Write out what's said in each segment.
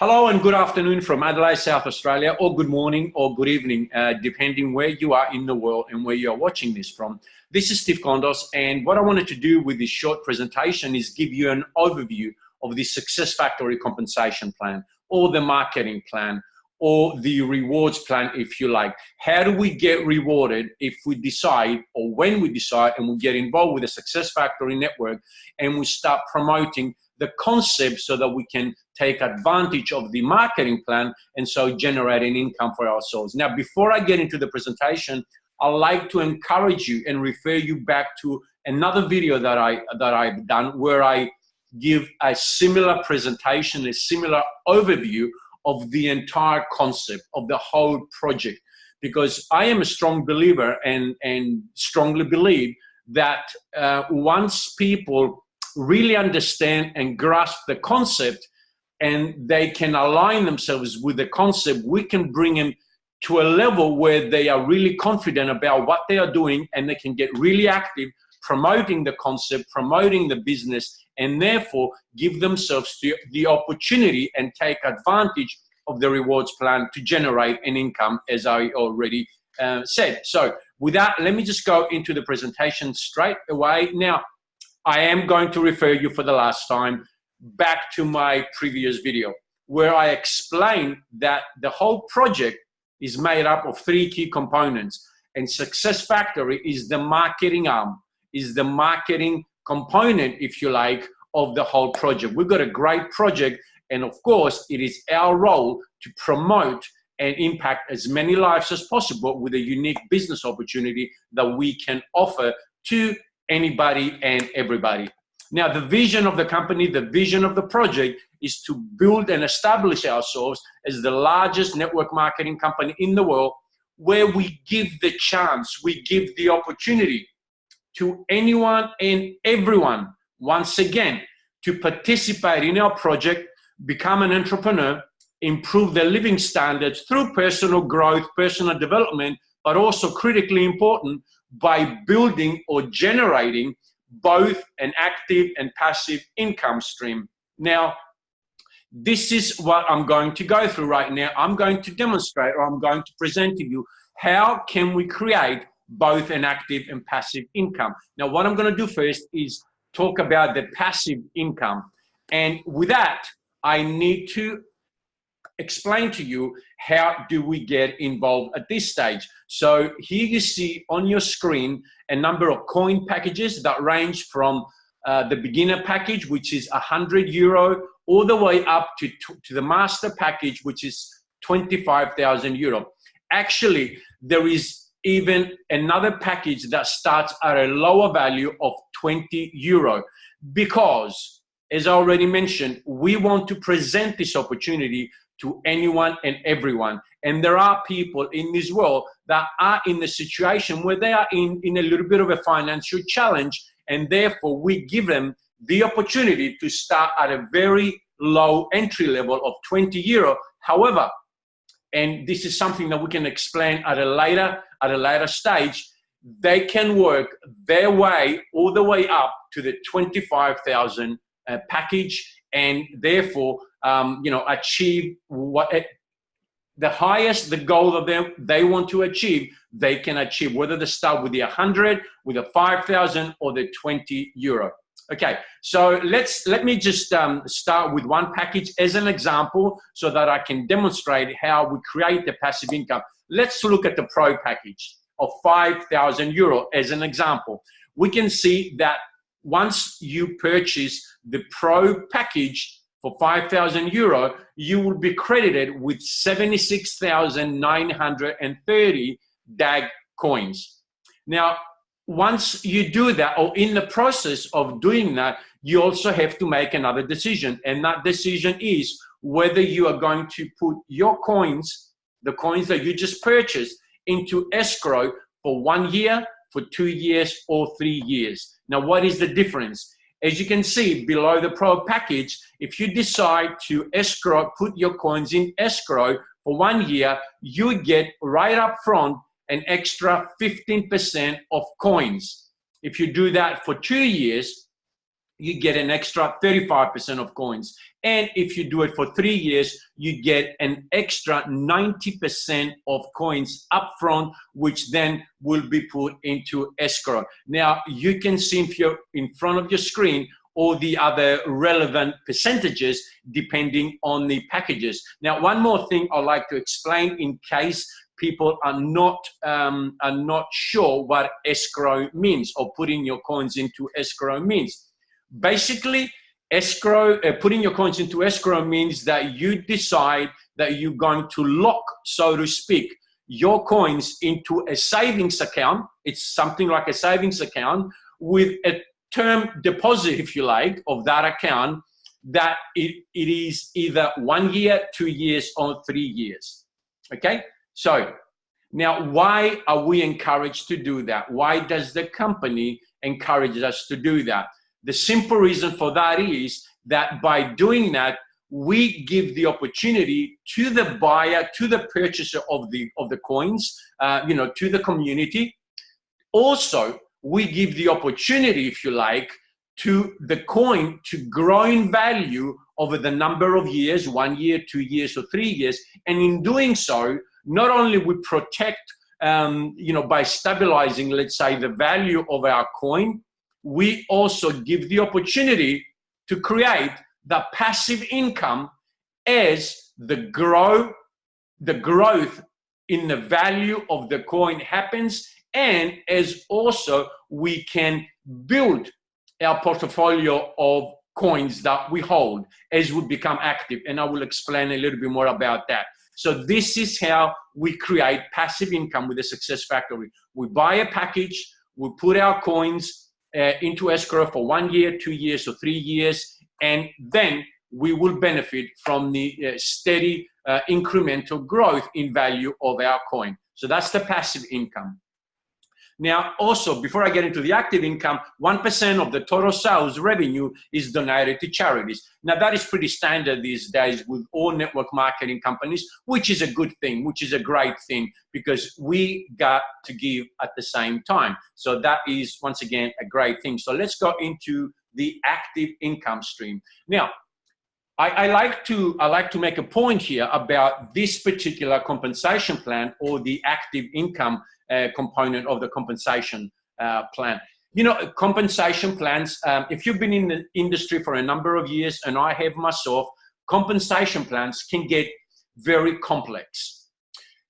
Hello and good afternoon from Adelaide, South Australia, or good morning or good evening, depending where you are in the world and where you are watching this from. This is Steve Kondos, and what I wanted to do with this short presentation is give you an overview of the Success Factory compensation plan, or the marketing plan, or the rewards plan, if you like. How do we get rewarded if we decide, or when we decide, and we get involved with the Success Factory network and we start promoting the concept so that we can take advantage of the marketing plan and so generate an income for ourselves. Now, before I get into the presentation, I'd like to encourage you and refer you back to another video that I've done where I give a similar presentation, a similar overview of the entire concept of the whole project, because I am a strong believer and strongly believe that once people really understand and grasp the concept and they can align themselves with the concept, we can bring them to a level where they are really confident about what they are doing, and they can get really active promoting the concept, promoting the business, and therefore give themselves the opportunity and take advantage of the rewards plan to generate an income, as I already said. So with that, let me just go into the presentation straight away. Now, I am going to refer you for the last time back to my previous video where I explained that the whole project is made up of three key components, and Success Factory is the marketing arm, is the marketing component, if you like, of the whole project. We've got a great project, and of course, it is our role to promote and impact as many lives as possible with a unique business opportunity that we can offer to anybody and everybody. Now, the vision of the company, the vision of the project is to build and establish ourselves as the largest network marketing company in the world, where we give the chance, we give the opportunity to anyone and everyone, once again, to participate in our project, become an entrepreneur, improve their living standards through personal growth, personal development, but also critically important, by building or generating both an active and passive income stream. Now, this is what I'm going to go through right now. I'm going to demonstrate, or I'm going to present to you, how can we create both an active and passive income. Now, what I'm going to do first is talk about the passive income. And with that, I need to explain to you how do we get involved at this stage. So here you see on your screen a number of coin packages that range from the beginner package, which is €100, all the way up to the master package, which is 25,000 euro. Actually, there is even another package that starts at a lower value of 20 euro, because, as I already mentioned, we want to present this opportunity to anyone and everyone. And there are people in this world that are in the situation where they are in a little bit of a financial challenge, and therefore we give them the opportunity to start at a very low entry level of 20 euro. However, and this is something that we can explain at a later stage, they can work their way all the way up to the 25,000 package, and therefore achieve what the highest, the goal of them they want to achieve, they can achieve, whether they start with the 100, with the 5,000, or the 20 euro. Okay, so let me just start with one package as an example so that I can demonstrate how we create the passive income. Let's look at the Pro package of 5,000 euro as an example. We can see that once you purchase the Pro package for 5,000 euro, you will be credited with 76,930 DAG coins. Now, once you do that, or in the process of doing that, you also have to make another decision. And that decision is whether you are going to put your coins, the coins that you just purchased, into escrow for 1 year, for 2 years, or 3 years. Now, what is the difference? As you can see below the Pro package, if you decide to escrow, put your coins in escrow for 1 year, you get right up front an extra 15% of coins. If you do that for 2 years, you get an extra 35% of coins. And if you do it for 3 years, you get an extra 90% of coins upfront, which then will be put into escrow. Now, you can see if you're in front of your screen all the other relevant percentages depending on the packages. Now, one more thing I'd like to explain in case people are not sure what escrow means, or putting your coins into escrow means. Basically, putting your coins into escrow means that you decide that you're going to lock, so to speak, your coins into a savings account. It's something like a savings account with a term deposit, if you like, of that account, that it is either 1 year, 2 years, or 3 years. Okay? So now, why are we encouraged to do that? Why does the company encourage us to do that? The simple reason for that is that by doing that, we give the opportunity to the buyer, to the purchaser of the coins, to the community. Also, we give the opportunity, if you like, to the coin to grow in value over the number of years, 1 year, 2 years, or 3 years. And in doing so, not only we protect, by stabilizing, let's say, the value of our coin, we also give the opportunity to create the passive income as the growth in the value of the coin happens, and as also we can build our portfolio of coins that we hold as we become active. And I will explain a little bit more about that. So this is how we create passive income with the Success Factory. We buy a package, we put our coins into escrow for 1 year, 2 years, or 3 years, and then we will benefit from the steady incremental growth in value of our coin. So that's the passive income. Now, also, before I get into the active income, 1% of the total sales revenue is donated to charities. Now, that is pretty standard these days with all network marketing companies, which is a good thing, which is a great thing, because we got to give at the same time. So that is, once again, a great thing. So let's go into the active income stream. Now, I like to make a point here about this particular compensation plan, or the active income component of the compensation plan. Compensation plans, if you've been in the industry for a number of years, and I have myself, compensation plans can get very complex.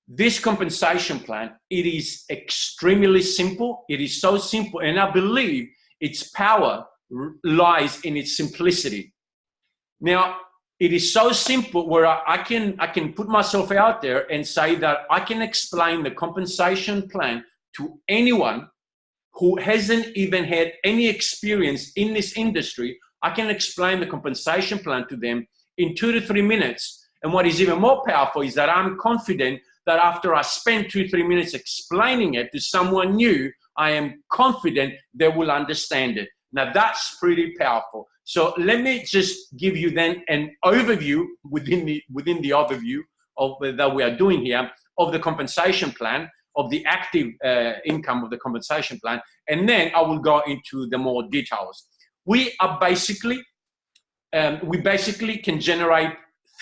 This compensation plan, it is extremely simple. It is so simple, and I believe its power lies in its simplicity. Now, it is so simple where I can put myself out there and say that I can explain the compensation plan to anyone who hasn't even had any experience in this industry. I can explain the compensation plan to them in 2 to 3 minutes. And what is even more powerful is that I'm confident that after I spend 2 to 3 minutes explaining it to someone new, I am confident they will understand it. Now, that's pretty powerful. So let me just give you then an overview within the overview of that we are doing here of the compensation plan, of the active income of the compensation plan, and then I will go into the more details. We basically can generate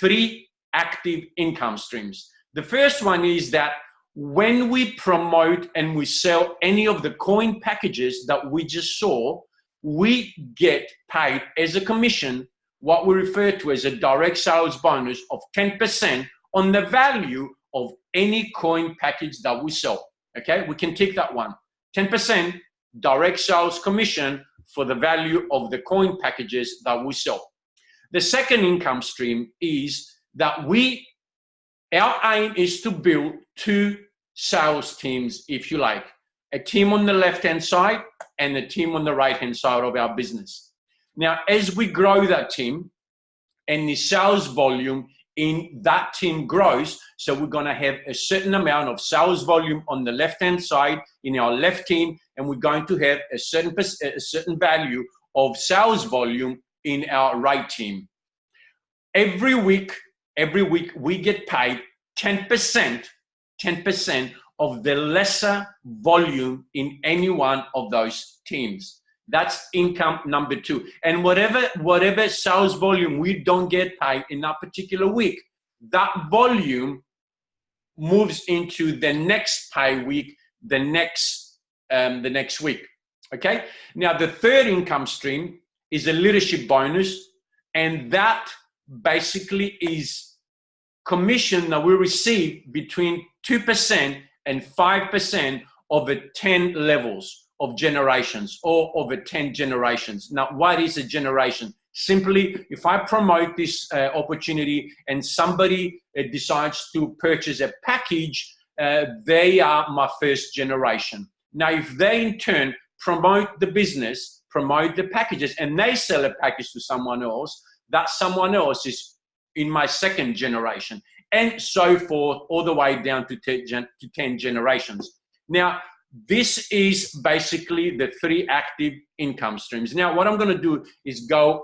3 active income streams. The first one is that when we promote and we sell any of the coin packages that we just saw, we get paid as a commission, what we refer to as a direct sales bonus of 10% on the value of any coin package that we sell. Okay, we can tick that one. 10% direct sales commission for the value of the coin packages that we sell. The second income stream is that our aim is to build 2 sales teams, if you like. A team on the left-hand side and a team on the right-hand side of our business. Now, as we grow that team and the sales volume in that team grows, so we're going to have a certain amount of sales volume on the left-hand side in our left team, and we're going to have a certain value of sales volume in our right team. Every week we get paid 10% of the lesser volume in any one of those teams. That's income number 2. And whatever sales volume we don't get paid in that particular week, that volume moves into the next pay week, the next week. Okay. Now the third income stream is a leadership bonus, and that basically is commission that we receive between 2% and 5% over 10 levels of generations, or over 10 generations. Now, what is a generation? Simply, if I promote this opportunity and somebody decides to purchase a package, they are my first generation. Now, if they in turn promote the business, promote the packages, and they sell a package to someone else, that someone else is in my second generation, and so forth, all the way down to 10 generations. Now, this is basically the 3 active income streams. Now, what I'm going to do is go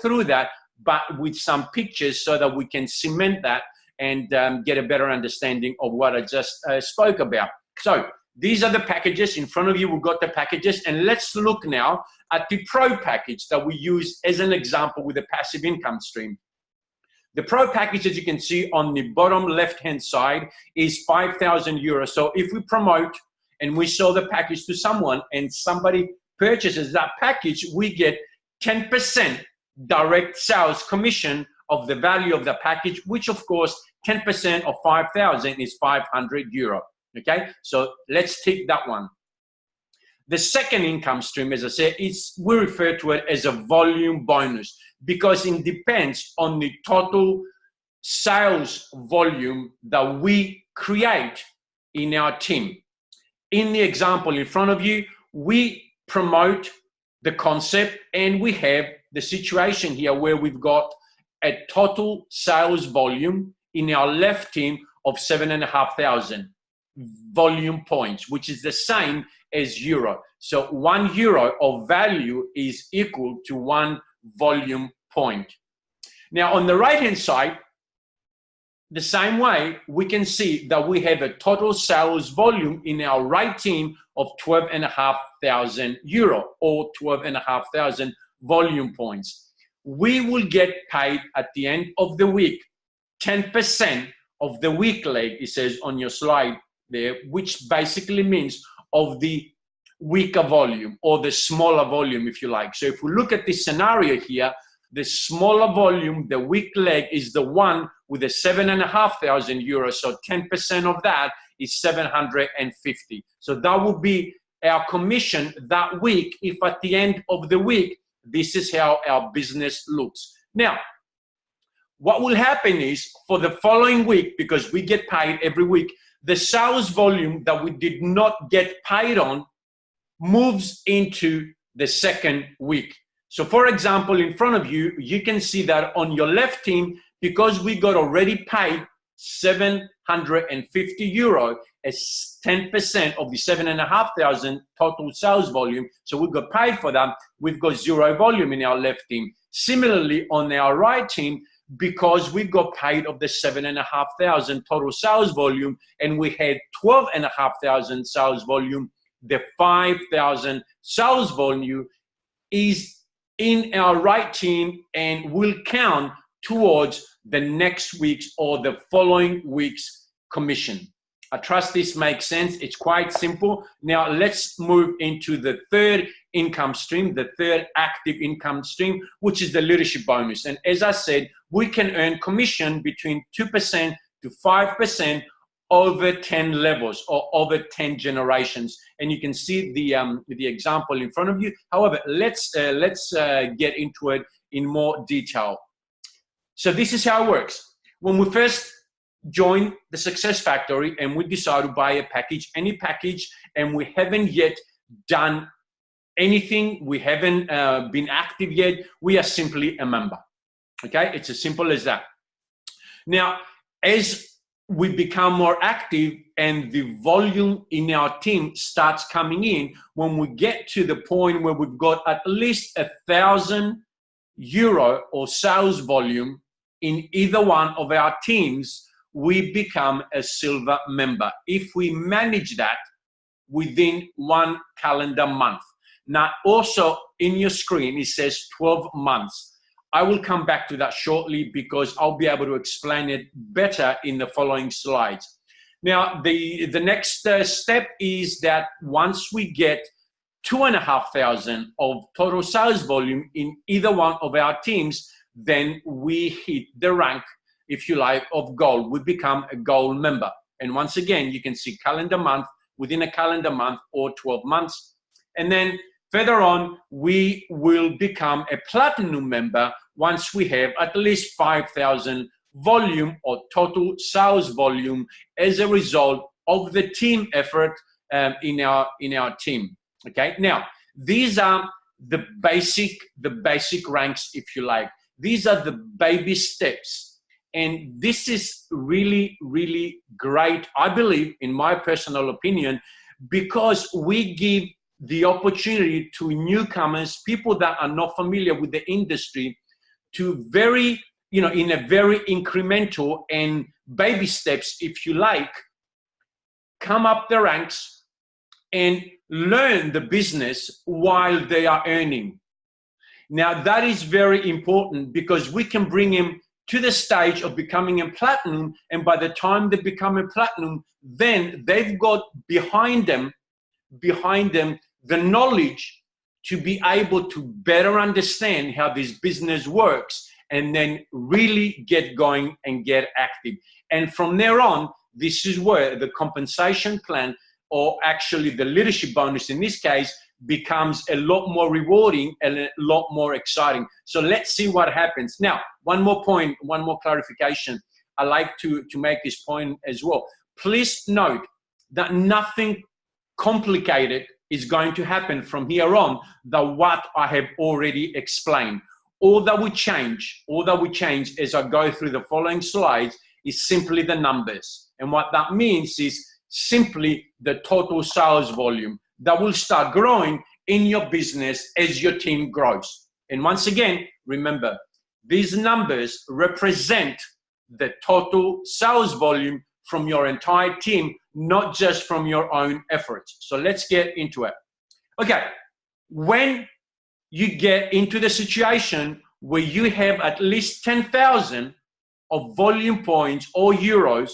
through that, but with some pictures so that we can cement that and get a better understanding of what I just spoke about. So these are the packages. In front of you, we've got the packages. And let's look now at the Pro package that we use as an example with a passive income stream. The Pro package, as you can see on the bottom left-hand side, is 5,000 euros. So if we promote and we sell the package to someone and somebody purchases that package, we get 10% direct sales commission of the value of the package, which of course 10% of 5,000 is 500 euro. Okay, so let's take that one. The second income stream, as I said, we refer to it as a volume bonus, because it depends on the total sales volume that we create in our team. In the example in front of you, we promote the concept, and we have the situation here where we've got a total sales volume in our left team of 7,500 volume points, which is the same as euro. So 1 euro of value is equal to 1 volume point. Now on the right hand side, the same way, we can see that we have a total sales volume in our right team of 12,500 euro, or 12,500 volume points. We will get paid at the end of the week 10% of the week leg, it says on your slide there, which basically means of the weaker volume, or the smaller volume, if you like. So if we look at this scenario here, the smaller volume, the weak leg, is the one with the 7,500 euros. So 10% of that is 750. So that would be our commission that week, if at the end of the week, this is how our business looks. Now, what will happen is, for the following week, because we get paid every week, the sales volume that we did not get paid on moves into the second week. So for example, in front of you, you can see that on your left team, because we got already paid 750 euro as 10% of the 7,500 total sales volume. So we got paid for that. We've got 0 volume in our left team. Similarly, on our right team, because we got paid of the 7,500 total sales volume, and we had 12,500 sales volume, the 5,000 sales volume is in our right team and will count towards the next week's or the following week's commission. I trust this makes sense. It's quite simple. Now let's move into the third income stream, the third active income stream, which is the leadership bonus. And as I said, we can earn commission between 2% to 5% over 10 levels, or over 10 generations. And you can see the example in front of you. However, let's get into it in more detail. So this is how it works. When we first join the Success Factory and we decide to buy a package, any package, and we haven't yet done anything, we haven't been active yet, we are simply a member. Okay, it's as simple as that. Now, as we become more active and the volume in our team starts coming in, when we get to the point where we've got at least 1,000 euro or sales volume in either one of our teams, we become a silver member if we manage that within 1 calendar month. Now, also in your screen, it says 12 months. I will come back to that shortly because I'll be able to explain it better in the following slides. Now, the next step is that once we get 2,500 of total sales volume in either one of our teams, then we hit the rank, if you like, of gold. We become a gold member. And once again, you can see calendar month, within a calendar month or 12 months. And then further on, we will become a platinum member once we have at least 5,000 volume or total sales volume as a result of the team effort in our team. Okay, now these are the basic ranks, if you like. These are the baby steps, and this is really, really great, I believe, in my personal opinion, because we give the opportunity to newcomers, people that are not familiar with the industry, to very, in a very incremental and baby steps, if you like, come up the ranks and learn the business while they are earning. Now, that is very important because we can bring them to the stage of becoming a platinum, and by the time they become a platinum, then they've got behind them the knowledge to be able to better understand how this business works and then really get going and get active. And from there on, this is where the compensation plan, or actually the leadership bonus in this case, becomes a lot more rewarding and a lot more exciting. So let's see what happens. Now, one more point, one more clarification. I like to make this point as well. Please note that nothing complicated is going to happen from here on than what I have already explained. All that we change as I go through the following slides is simply the numbers. And what that means is simply the total sales volume that will start growing in your business as your team grows. And once again, remember, these numbers represent the total sales volume from your entire team, not just from your own efforts. So let's get into it. Okay, when you get into the situation where you have at least 10,000 of volume points or euros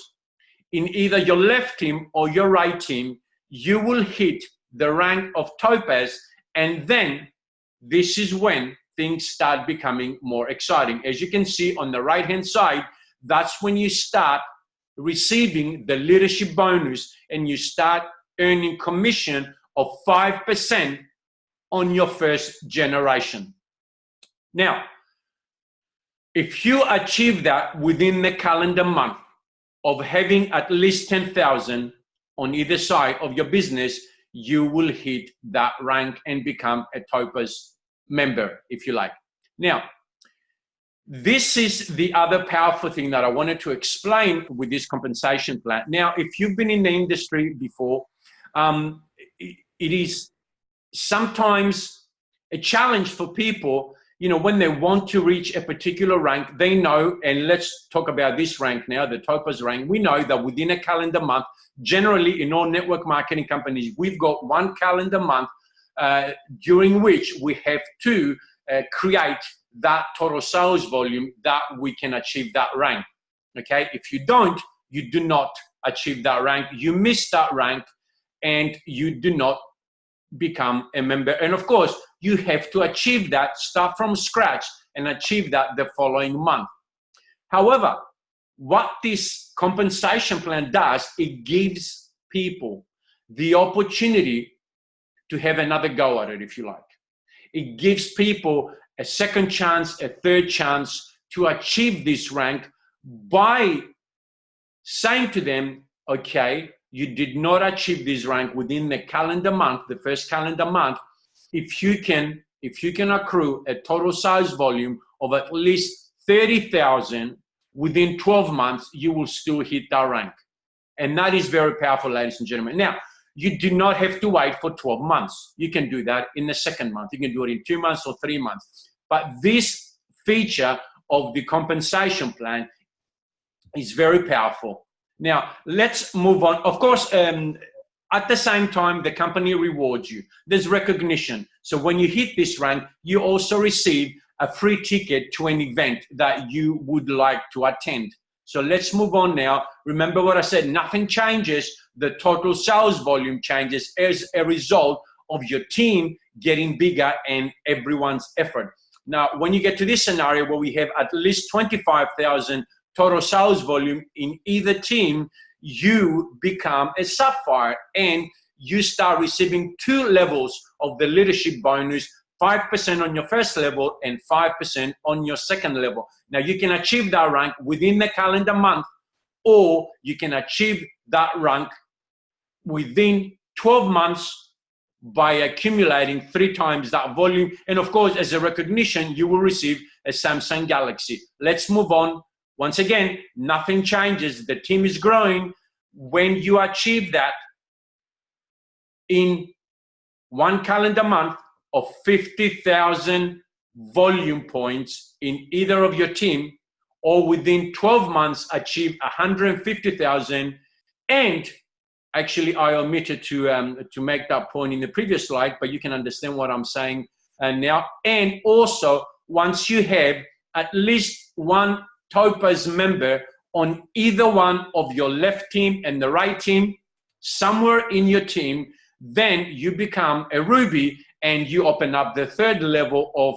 in either your left team or your right team, you will hit the rank of Topaz, and then this is when things start becoming more exciting. As you can see on the right-hand side, that's when you start receiving the leadership bonus and you start earning commission of 5% on your first generation. Now, if you achieve that within the calendar month of having at least 10,000 on either side of your business, you will hit that rank and become a Topaz member, if you like. Now, this is the other powerful thing that I wanted to explain with this compensation plan. Now, if you've been in the industry before, it is sometimes a challenge for people, when they want to reach a particular rank, they know, and let's talk about this rank now, the Topaz rank. We know that within a calendar month, generally in all network marketing companies, we've got one calendar month during which we have to create that total sales volume that we can achieve that rank. Okay, if you don't, you do not achieve that rank, you miss that rank, and you do not become a member. And of course, you have to achieve that, start from scratch and achieve that the following month. However, what this compensation plan does, it gives people the opportunity to have another go at it, if you like. It gives people a second chance, a third chance to achieve this rank by saying to them, okay, you did not achieve this rank within the calendar month, the first calendar month. If you can accrue a total sales volume of at least 30,000 within 12 months, you will still hit that rank. And that is very powerful, ladies and gentlemen. Now, you do not have to wait for 12 months. You can do that in the second month. You can do it in 2 months or 3 months. But this feature of the compensation plan is very powerful. Now, let's move on. Of course, I At the same time, the company rewards you. There's recognition. So when you hit this rank, you also receive a free ticket to an event that you would like to attend. So let's move on now. Remember what I said, nothing changes. The total sales volume changes as a result of your team getting bigger and everyone's effort. Now, when you get to this scenario where we have at least 25,000 total sales volume in either team, you become a sapphire and you start receiving 2 levels of the leadership bonus, 5% on your first level and 5% on your second level. Now, you can achieve that rank within the calendar month, or you can achieve that rank within 12 months by accumulating 3 times that volume. And of course, as a recognition, you will receive a Samsung Galaxy. Let's move on. Once again, nothing changes. The team is growing. When you achieve that in 1 calendar month of 50,000 volume points in either of your team, or within 12 months achieve 150,000, and actually I omitted to make that point in the previous slide, but you can understand what I'm saying now. And also, once you have at least 1 Topaz member on either one of your left team and the right team, somewhere in your team, then you become a Ruby and you open up the 3rd level of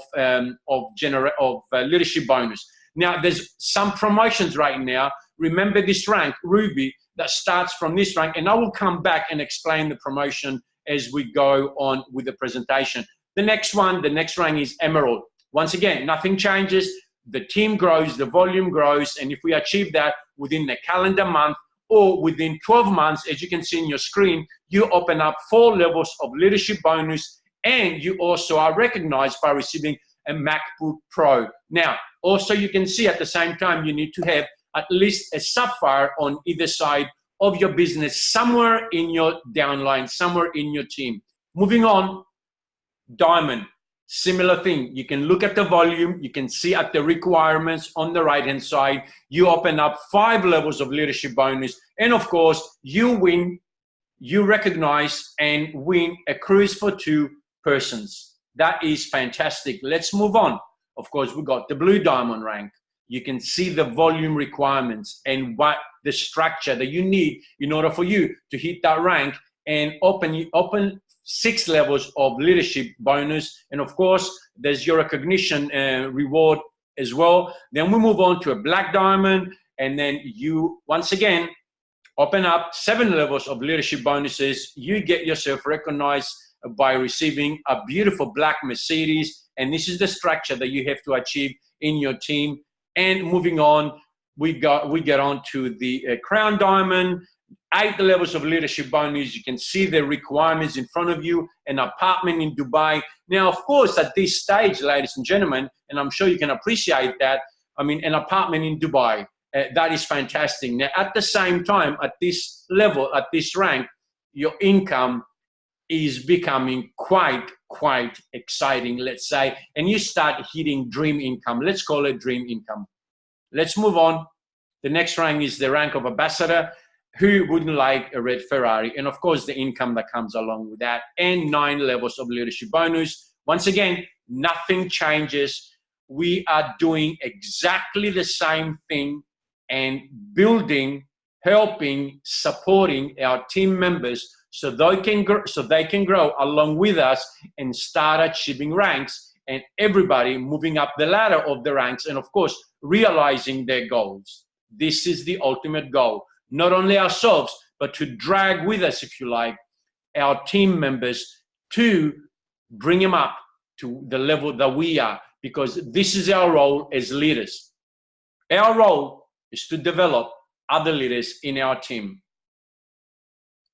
leadership bonus. Now, there's some promotions right now. Remember this rank, Ruby, that starts from this rank, and I will come back and explain the promotion as we go on with the presentation. The next rank is Emerald. Once again, nothing changes. The team grows, the volume grows, and if we achieve that within the calendar month or within 12 months, as you can see in your screen, you open up 4 levels of leadership bonus, and you also are recognized by receiving a MacBook Pro. Now, also you can see at the same time, you need to have at least a sapphire on either side of your business, somewhere in your downline, somewhere in your team. Moving on, Diamond. Similar thing. You can look at the volume. You can see at the requirements on the right-hand side. You open up 5 levels of leadership bonus. And of course, you win, you recognize and win a cruise for 2 persons. That is fantastic. Let's move on. Of course, we got the Blue Diamond rank. You can see the volume requirements and what the structure that you need in order for you to hit that rank and open 6 levels of leadership bonus. And of course, there's your recognition reward as well. Then we move on to a Black Diamond, and then you once again open up 7 levels of leadership bonuses. You get yourself recognized by receiving a beautiful black Mercedes, and this is the structure that you have to achieve in your team. And moving on, we get on to the Crown Diamond. 8 levels of leadership bonus. You can see the requirements in front of you. An apartment in Dubai. Now, of course, at this stage, ladies and gentlemen, and I'm sure you can appreciate that, I mean, an apartment in Dubai, that is fantastic. Now, at the same time, at this level, at this rank, your income is becoming quite exciting, let's say, and you start hitting dream income. Let's call it dream income. Let's move on. The next rank is the rank of ambassador. Who wouldn't like a red Ferrari? And of course, the income that comes along with that, and 9 levels of leadership bonus. Once again, nothing changes. We are doing exactly the same thing and building, helping, supporting our team members so they can grow along with us and start achieving ranks, and everybody moving up the ladder of the ranks, and of course, realizing their goals. This is the ultimate goal. Not only ourselves, but to drag with us, if you like, our team members to bring them up to the level that we are, because this is our role as leaders. Our role is to develop other leaders in our team.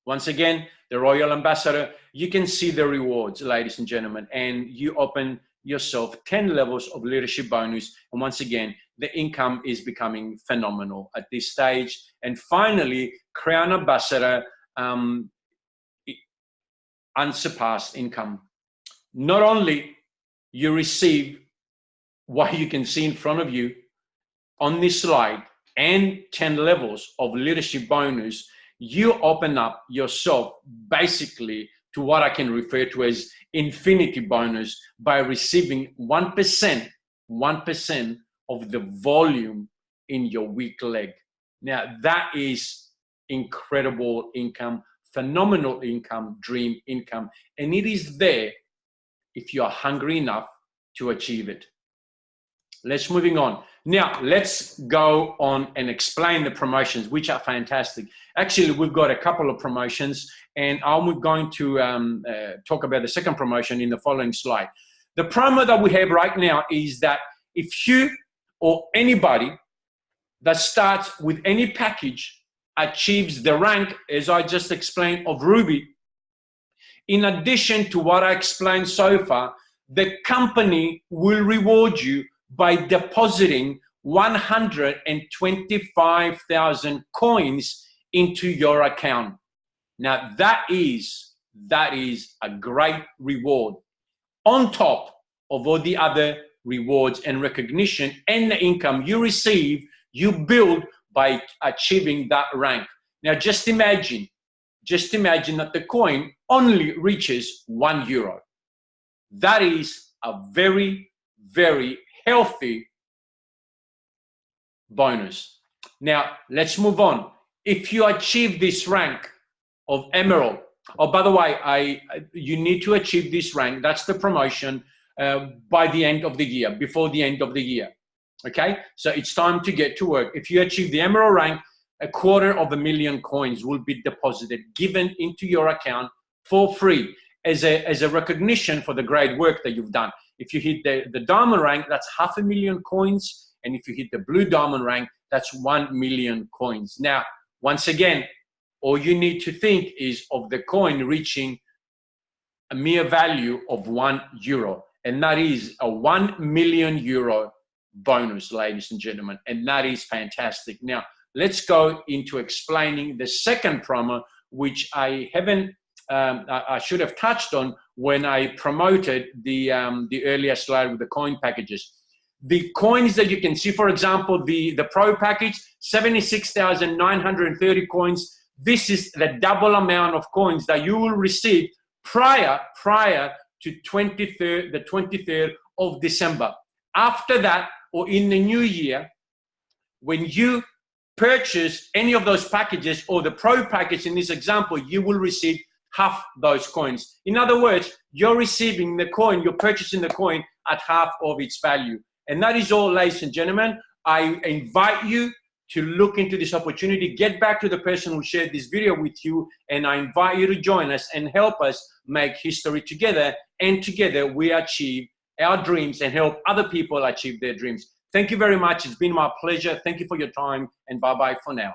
Once again, the Royal Ambassador, you can see the rewards, ladies and gentlemen, and you open yourself 10 levels of leadership bonus. And once again, the income is becoming phenomenal at this stage. And finally, Crown Ambassador, unsurpassed income. Not only you receive what you can see in front of you on this slide and 10 levels of leadership bonus, you open up yourself basically to what I can refer to as infinity bonus by receiving 1% of the volume in your weak leg. Now, that is incredible income, phenomenal income, dream income, and it is there if you are hungry enough to achieve it. Let's moving on. Now, let's go on and explain the promotions, which are fantastic. Actually, we've got a couple of promotions, and I'm going to talk about the second promotion in the following slide. The promo that we have right now is that if you or anybody that starts with any package achieves the rank, as I just explained, of Ruby, in addition to what I explained so far, the company will reward you by depositing 125,000 coins into your account. Now that is a great reward on top of all the other rewards and recognition and the income you receive, you build by achieving that rank. Now just imagine that the coin only reaches €1. That is a very, very healthy bonus. Now let's move on. If you achieve this rank of Emerald, oh, by the way, you need to achieve this rank, that's the promotion, by the end of the year, before the end of the year. Okay, so it's time to get to work. If you achieve the Emerald rank, 250,000 coins will be deposited, given into your account for free as a recognition for the great work that you've done. If you hit the diamond rank, that's 500,000 coins. And if you hit the blue diamond rank, that's 1,000,000 coins. Now, once again, all you need to think is of the coin reaching a mere value of €1. And that is a €1,000,000 bonus, ladies and gentlemen. And that is fantastic. Now, let's go into explaining the second promo, which I haven't, I should have touched on when I promoted the earlier slide with the coin packages. The coins that you can see, for example, the Pro package, 76,930 coins. This is the double amount of coins that you will receive prior to the 23rd of December. After that, or in the new year, when you purchase any of those packages or the Pro package in this example, you will receive half those coins. In other words, you're receiving the coin, you're purchasing the coin at half of its value. And that is all, ladies and gentlemen. I invite you to look into this opportunity, get back to the person who shared this video with you, and I invite you to join us and help us make history together. And together we achieve our dreams and help other people achieve their dreams. Thank you very much. It's been my pleasure. Thank you for your time, and bye-bye for now.